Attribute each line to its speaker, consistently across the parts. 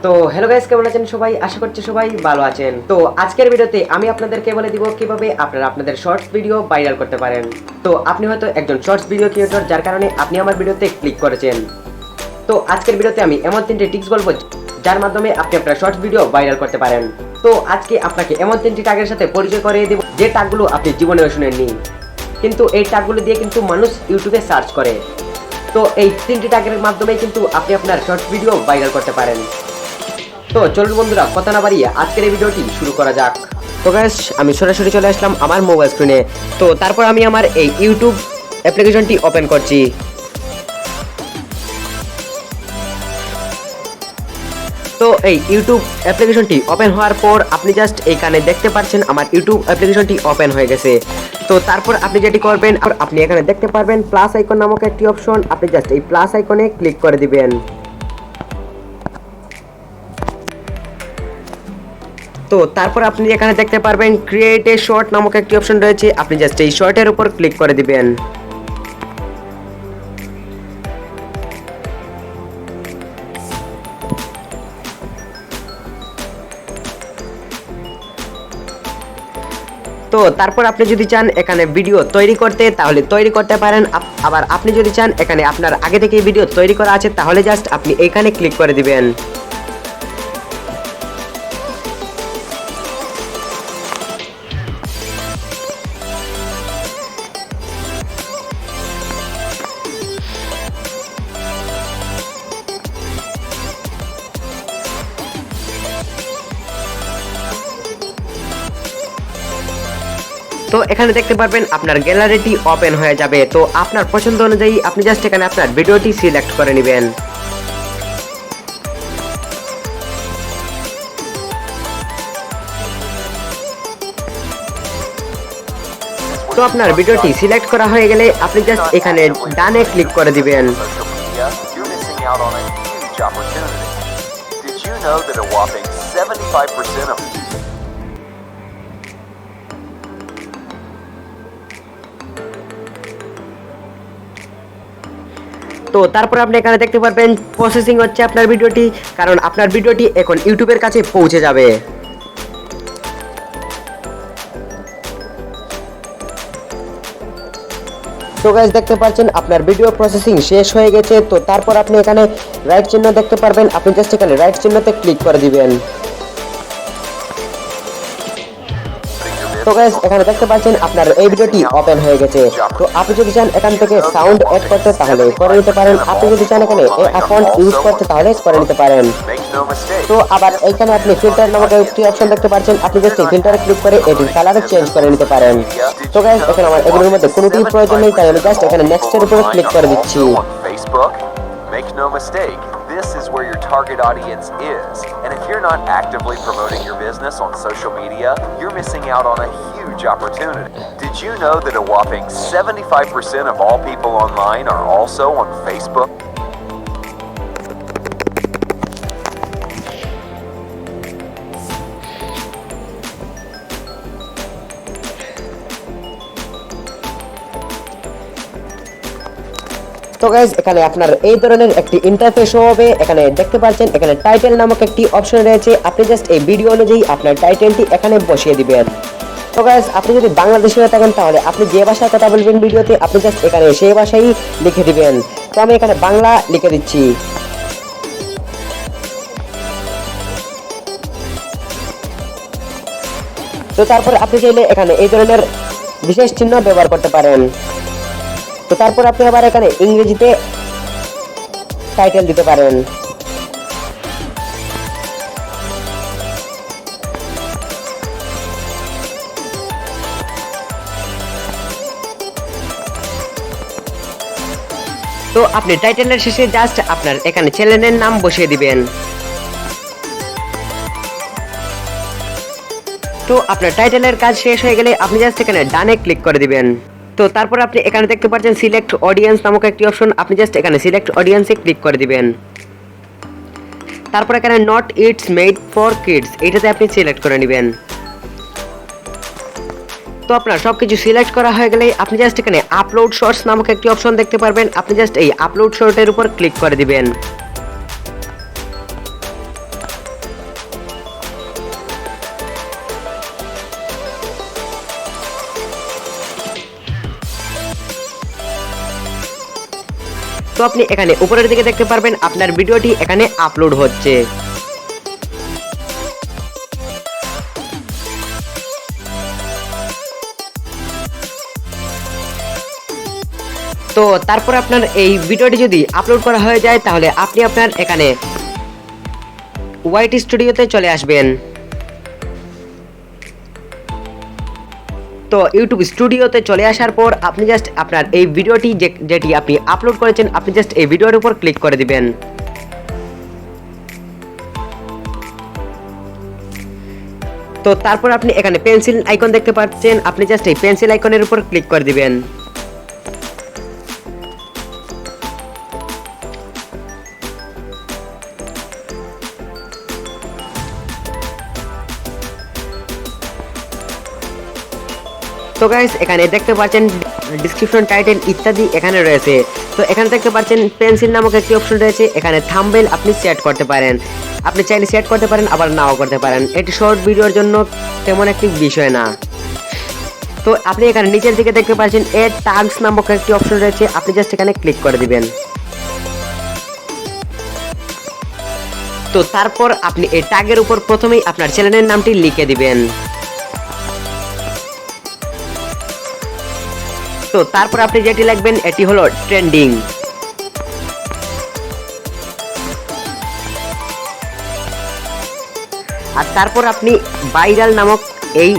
Speaker 1: তো hello guys, কেমন আছেন সবাই? আশা করছি সবাই ভালো আছেন। তো আজকের ভিডিওতে আমি আপনাদেরকে বলে দিব কিভাবে আপনারা আপনাদের শর্টস ভিডিও ভাইরাল করতে পারেন। তো আপনি হয়তো একজন শর্টস ভিডিও ক্রিয়েটর, যার কারণে আপনি আমার ভিডিওতে ক্লিক করেছেন। তো আজকের ভিডিওতে আমি এমন 3টি টিপস বলবো যার মাধ্যমে আপনি আপনার শর্টস ভিডিও ভাইরাল করতে পারেন। তো আজকে আপনাকে এমন 3টি টাগের সাথে পরিচয় করিয়ে দেব যে টাগগুলো আপনি জীবনেও শুনেননি, কিন্তু এই টাগগুলো দিয়ে কিন্তু মানুষ ইউটিউবে সার্চ করে। তো এই 3টি টাগের মাধ্যমে কিন্তু আপনি আপনার শর্টস ভিডিও ভাইরাল করতে পারেন। তো চলুন বন্ধুরা, কথা না বাড়িয়ে আজকের এই ভিডিওটি শুরু করা যাক। তো গাইস, আমি সরাসরি চলে আসলাম আমার মোবাইল স্ক্রিনে। তো তারপর আমি আমার এই ইউটিউব অ্যাপ্লিকেশনটি ওপেন করছি। তো এই ইউটিউব অ্যাপ্লিকেশনটি ওপেন হওয়ার পর আপনি জাস্ট এইখানে দেখতে পাচ্ছেন আমার ইউটিউব অ্যাপ্লিকেশনটি ওপেন হয়ে গেছে। তো তারপর আপনি যেটি করবেন, আর আপনি এখানে দেখতে পারবেন প্লাস আইকন নামক একটি অপশন। আপনি জাস্ট এই প্লাস আইকনে ক্লিক করে দিবেন। তো তারপর আপনি এখানে দেখতে পারবেন ক্রিয়েট এ শর্ট নামক একটি অপশন রয়েছে। আপনি জাস্ট এই শর্টের উপর ক্লিক করে দিবেন। তো তারপর আপনি যদি চান এখানে ভিডিও তৈরি করতে, তাহলে তৈরি করতে পারেন। আবার আপনি যদি চান এখানে আপনার আগে থেকে ভিডিও তৈরি করা আছে, তাহলে জাস্ট আপনি এইখানে ক্লিক করে দিবেন। তো এখানে দেখতে পারবেন আপনার গ্যালারিটি ওপেন হয়ে যাবে। তো আপনার পছন্দ অনুযায়ী আপনি জাস্ট এখানে আপনার ভিডিওটি সিলেক্ট করে নেবেন। তো আপনার ভিডিওটি সিলেক্ট করা হয়ে গেলে আপনি জাস্ট এখানে ডানে ক্লিক করে দিবেন। তো তারপর আপনি এখানে দেখতে পারবেন প্রসেসিং হচ্ছে আপনার ভিডিওটি, কারণ আপনার ভিডিওটি এখন ইউটিউবের কাছে পৌঁছে যাবে। তো গাইস, দেখতে পাচ্ছেন আপনার ভিডিও প্রসেসিং শেষ হয়ে গেছে। তো তারপর আপনি এখানে রাইট চিহ্ন দেখতে পারবেন। আপনি জাস্ট এখানে রাইট চিহ্নতে ক্লিক করে দিবেন। তো গাইস, এখানে দেখতে পাচ্ছেন আপনার এই ভিডিওটি ওপেন হয়ে গেছে। তো আপনি যদি চান এখান থেকে সাউন্ড এড করতে, তাহলে করে নিতে পারেন। আপনি যদি চান এখানে অ্যাকাউন্ট ইউজ করতে, তাহলে করে নিতে পারেন। তো আবার এখানে আপনি ফিল্টার নামক একটি অপশন দেখতে পাচ্ছেন। আপনি জাস্ট ফিল্টারে ক্লিক করে এটির কালার চেঞ্জ করে নিতে পারেন। তো গাইস, এখন আমার এগুলোর মধ্যে কোনোটির প্রয়োজন নেই, তাই আমি জাস্ট এখানে নেক্সট এর উপরে ক্লিক করে দিচ্ছি।
Speaker 2: Make no mistake, this is where your target audience is. And if you're not actively promoting your business on social media, you're missing out on a huge opportunity. Did you know that a whopping 75% of all people online are also on Facebook?
Speaker 1: তো guys, এখানে আপনার এই ধরনের একটি interface হবে। এখানে দেখতে পাচ্ছেন এখানে টাইটেল নামক একটি অপশন রয়েছে। আপনি জাস্ট এই ভিডিও অনুযায়ী আপনার টাইটেলটি এখানে বসিয়ে দিবেন। তো গাইস, আপনি যদি বাংলাদেশি হয়ে থাকেন, তাহলে আপনি যে ভাষায় কথা বলবেন ভিডিওতে, আপনি জাস্ট এখানে সেই ভাষাই লিখে দিবেন। তো আমি এখানে বাংলা লিখে দিচ্ছি। তো তারপর আপনি চাইলে এখানে এই ধরনের বিশেষ চিহ্ন ব্যবহার করতে পারেন। তো তারপর আপনি আবার এখানে ইংরেজিতে টাইটেল দিতে পারেন। তো আপনি টাইটেলের শেষে জাস্ট আপনার এখানে চ্যানেলের নাম বসিয়ে দিবেন। তো আপনার টাইটেলের কাজ শেষ হয়ে গেলে আপনি জাস্ট এখানে ডানে ক্লিক করে দিবেন। তো তারপর আপনি এখানে দেখতে পাচ্ছেন সিলেক্ট অডিয়েন্স নামক একটি অপশন। আপনি জাস্ট এখানে সিলেক্ট অডিয়েন্সে ক্লিক করে দিবেন। তারপর এখানে not it's made for kids, এটাতে আপনি সিলেক্ট করে নেবেন। তো আপনার সবকিছু সিলেক্ট করা হয়ে গেলে আপনি জাস্ট এখানে আপলোড শর্টস নামক একটি অপশন দেখতে পারবেন। আপনি জাস্ট এই আপলোড শর্টের উপর ক্লিক করে দিবেন। তো আপনি এখানে উপরের দিকে দেখতে পারবেন আপনার ভিডিওটি এখানে আপলোড হচ্ছে। তো তারপর আপনার এই ভিডিওটি যদি আপলোড করা হয়ে যায় তাহলে আপনি আপনার এখানে ওয়াইটি স্টুডিওতে চলে আসবেন। তো ইউটিউব স্টুডিওতে চলে আসার পর আপনি জাস্ট আপনার এই ভিডিওটি যেটি আপনি আপলোড করেছেন আপনি জাস্ট এই ভিডিওর উপর ক্লিক করে দিবেন। তো তারপর আপনি এখানে পেন্সিল আইকন দেখতে পাচ্ছেন, আপনি জাস্ট এই পেন্সিল আইকনের উপর ক্লিক করে দিবেন। তো গাইস এখানে দেখতে পাচ্ছেন ডেসক্রিপশন, টাইটেল ইত্যাদি এখানে রয়েছে। তো এখানে দেখতে পাচ্ছেন পেন্সিল নামক একটি অপশন রয়েছে, এখানে থাম্বনেল আপনি সেট করতে পারেন। আপনি চাইলে সেট করতে পারেন আবার নাও করতে পারেন, এটি শর্ট ভিডিওর জন্য তেমন একটি বিষয় না। তো আপনি এখানে নিচের দিকে দেখতে পাচ্ছেন এড ট্যাগস নামক একটি অপশন রয়েছে, আপনি জাস্ট এখানে ক্লিক করে দিবেন। তো তারপর আপনি এই ট্যাগের উপর প্রথমেই আপনার চ্যানেলের নামটি লিখে দিবেন। তো তারপর আপনি যেটি লিখবেন এটি হলো ট্রেন্ডিং। আর তারপর আপনি ভাইরাল নামক এই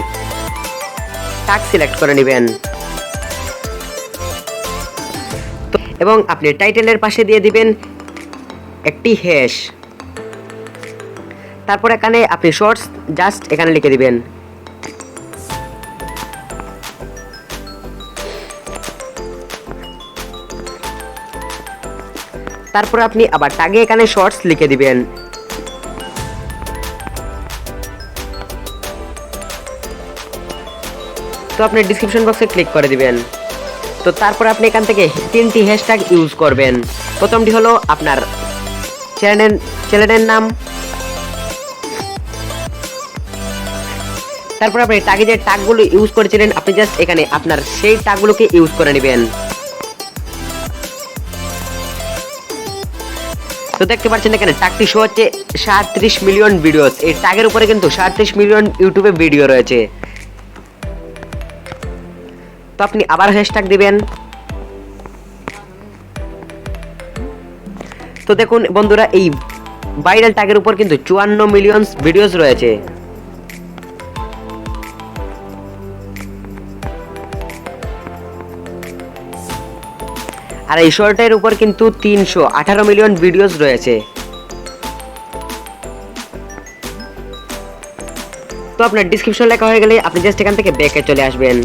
Speaker 1: ট্যাগ সিলেক্ট করে নেবেন। তো এবং আপনি টাইটেলের পাশে দিয়ে দিবেন একটি হ্যাশ। তারপর এখানে আপনি শর্টস জাস্ট এখানে লিখে দিবেন। তারপর আপনি আবার ট্যাগে এখানে শর্টস লিখে দিবেন। তো আপনি ডেসক্রিপশন বক্সে ক্লিক করে দিবেন। তো তারপর আপনি এখান থেকে 3টি হ্যাশট্যাগ ইউজ করবেন। প্রথমটি হলো আপনার চ্যানেলের নাম, তারপর আপনি ট্যাগে যে ট্যাগগুলো ইউজ করেছিলেন আপনি জাস্ট এখানে আপনার সেই ট্যাগগুলোকে ইউজ করে নেবেন। তো দেখতে পাচ্ছেন এখানে ট্যাগটি শো হচ্ছে 37 মিলিয়ন ভিডিওস। এই ট্যাগের উপরে কিন্তু 37 মিলিয়ন ইউটিউবে ভিডিও রয়েছে। তো আপনি আবার হ্যাশট্যাগ দিবেন। তো দেখুন বন্ধুরা এই ভাইরাল ট্যাগের উপর কিন্তু 54 মিলিয়ন ভিডিওস রয়েছে। আর এই শর্টের উপর কিন্তু 318 মিলিয়ন ভিডিওস রয়েছে। তো আপনার ডেসক্রিপশন লেখা হয়ে গেলে আপনি জাস্ট এখান থেকে ব্যাকে চলে আসবেন।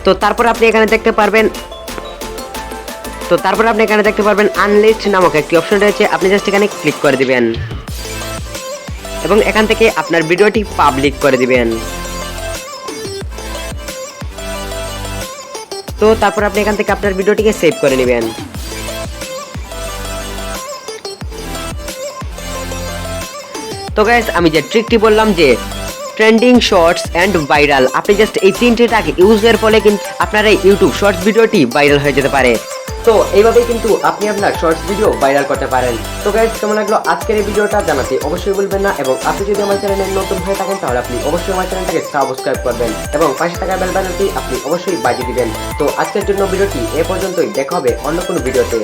Speaker 1: তো তারপর আপনি এখানে দেখতে পারবেন আনলিস্ট নামক একটি অপশন রয়েছে, আপনি জাস্ট এখানে ক্লিক করে দিবেন এবং এখান থেকে আপনার ভিডিওটি পাবলিক করে দিবেন। তো তারপর আপনি এখান থেকে আপনার ভিডিওটিকে সেভ করে নেবেন। তো গাইস আমি যে ট্রিকটি বললাম যে ট্রেন্ডিং, শর্টস এন্ড ভাইরাল, আপনি জাস্ট এই 3টে ট্যাগ ইউজের ফলে কিন্তু আপনার এই ইউটিউব শর্টস ভিডিওটি ভাইরাল হয়ে যেতে পারে। তো এইভাবেই কিন্তু আপনি আপনার শর্টস ভিডিও ভাইরাল করতে পারেন। তো গাইস কেমন লাগলো আজকের এই ভিডিওটা জানাতে অবশ্যই ভুলবেন না, এবং আপনি যদি আমার চ্যানেলে নতুন হয়ে থাকেন তাহলে আপনি অবশ্যই আমার চ্যানেলটাকে সাবস্ক্রাইব করবেন এবং পাশে থাকা বেল বাটনটি আপনি অবশ্যই বাজিয়ে দিবেন। তো আজকের জন্য ভিডিওটি এ পর্যন্তই, দেখা হবে অন্য কোনো ভিডিওতে।